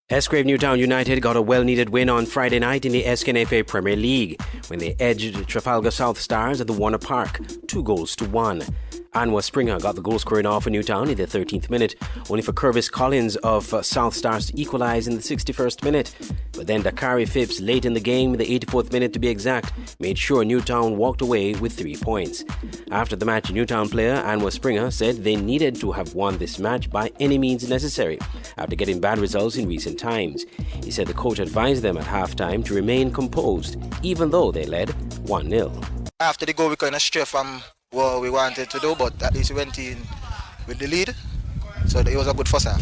Esgrave Newtown United got a well-needed win on Friday night in the SKNFA Premier League when they edged Trafalgar South Stars at the Warner Park, 2-1. Anwar Springer got the goal scoring off for Newtown in the 13th minute, only for Curvis Collins of South Stars to equalise in the 61st minute. But then Dakari Phipps late in the game, in the 84th minute to be exact, made sure Newtown walked away with 3 points. After the match, Newtown player Anwar Springer said they needed to have won this match by any means necessary after getting bad results in recent times. He said the coach advised them at halftime to remain composed, even though they led 1-0. After the goal, we kind of strayed from what we wanted to do, but at least we went in with the lead, so it was a good first half.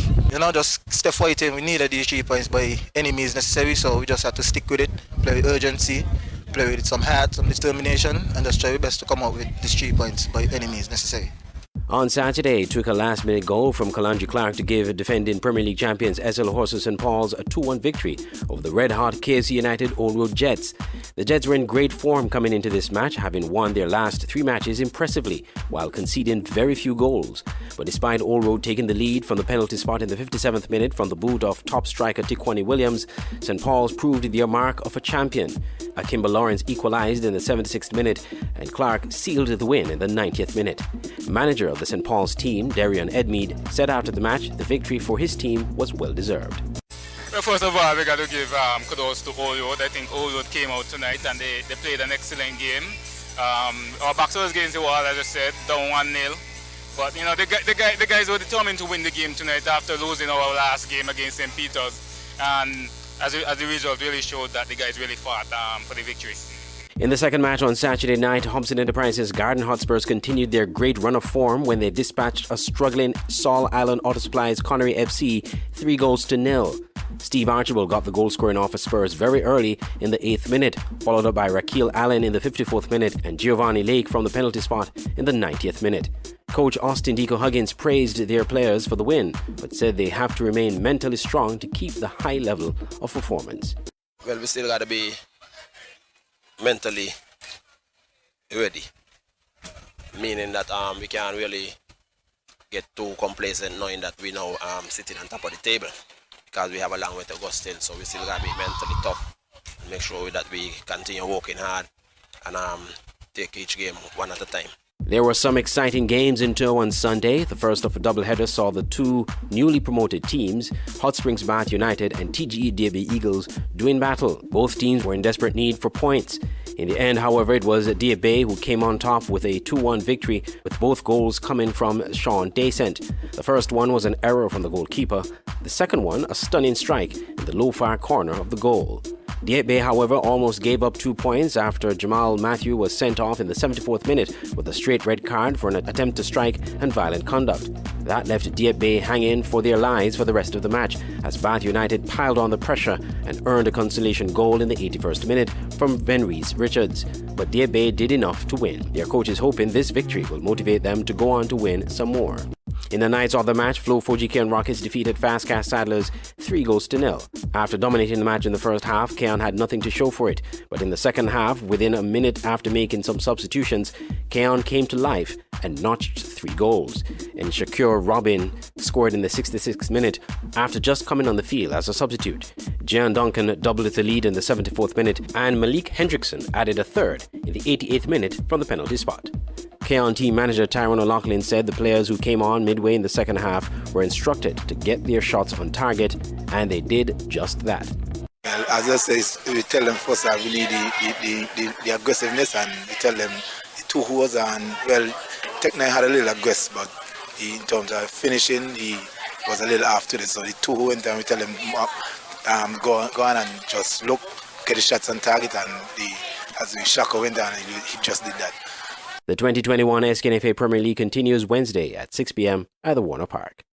Just step fighting. We needed these 3 points by any means necessary, so we just had to stick with it, play with urgency, play with some heart, some determination, and just try our best to come out with these 3 points by any means necessary. On Saturday, it took a last-minute goal from Kalandri Clark to give defending Premier League champions SL Horses St. Paul's a 2-1 victory over the red-hot KC United Old Road Jets. The Jets were in great form coming into this match, having won their last 3 matches impressively while conceding very few goals. But despite Old Road taking the lead from the penalty spot in the 57th minute from the boot of top striker Tikwani Williams, St. Paul's proved their mark of a champion. Akimba Lawrence equalised in the 76th minute and Clark sealed the win in the 90th minute. Manager of the St. Paul's team, Darian Edmead, said after the match the victory for his team was well deserved. Well, first of all, we got to give kudos to Old Road. I think Old Road came out tonight and they played an excellent game. Our backs was against the wall, as I said, down 1-0. But the guys were determined to win the game tonight after losing our last game against St. Peter's, and as the result really showed that the guys really fought for the victory. In the second match on Saturday night, Hobson Enterprises Garden Hotspurs continued their great run of form when they dispatched a struggling Saul Island Auto Supplies Connery FC 3-0. Steve Archibald got the goal scoring off for Spurs very early in the 8th minute, followed up by Raquel Allen in the 54th minute and Giovanni Lake from the penalty spot in the 90th minute. Coach Austin Deco Huggins praised their players for the win, but said they have to remain mentally strong to keep the high level of performance. Well, we still got to be mentally ready, meaning that we can't really get too complacent knowing that we now sitting on top of the table, because we have a long way to go still. So we still got to be mentally tough and make sure that we continue working hard and take each game one at a time. There were some exciting games in tow on Sunday. The first of a doubleheader saw the 2 newly promoted teams, Hot Springs Bath United and TGE DBEagles, doing battle. Both teams were in desperate need for points. In the end, however, it was DBE who came on top with a 2-1 victory, with both goals coming from Sean Descent. The first one was an error from the goalkeeper. The second one, a stunning strike in the low-far corner of the goal. DBE, however, almost gave up 2 points after Jamal Matthew was sent off in the 74th minute with a straight red card for an attempt to strike and violent conduct. That left DBE hanging for their lives for the rest of the match as Bath United piled on the pressure and earned a consolation goal in the 81st minute from Venreese Richards. But DBE did enough to win. Their coach is hoping this victory will motivate them to go on to win some more. In the night's other match, Flo Foji Rockets defeated Fast Cast Saddlers 3-0. After dominating the match in the first half, Keon had nothing to show for it. But in the second half, within a minute after making some substitutions, Keon came to life and notched 3 goals. And Shakur Robin scored in the 66th minute after just coming on the field as a substitute. Jan Duncan doubled the lead in the 74th minute, and Malik Hendrickson added a third in the 88th minute from the penalty spot. Keon team manager Tyrone O'Loughlin said the players who came on midway in the second half were instructed to get their shots on target, and they did just that. Well, as I say, we tell them first that we need the aggressiveness, and we tell them the 2 holes, and well, Technic had a little aggressive, but in terms of finishing, he was a little after this. So the 2 holes, and we tell them go on and just look, get the shots on target, and as the Shaka went down, he just did that. The 2021 SKNFA Premier League continues Wednesday at 6 p.m. at the Warner Park.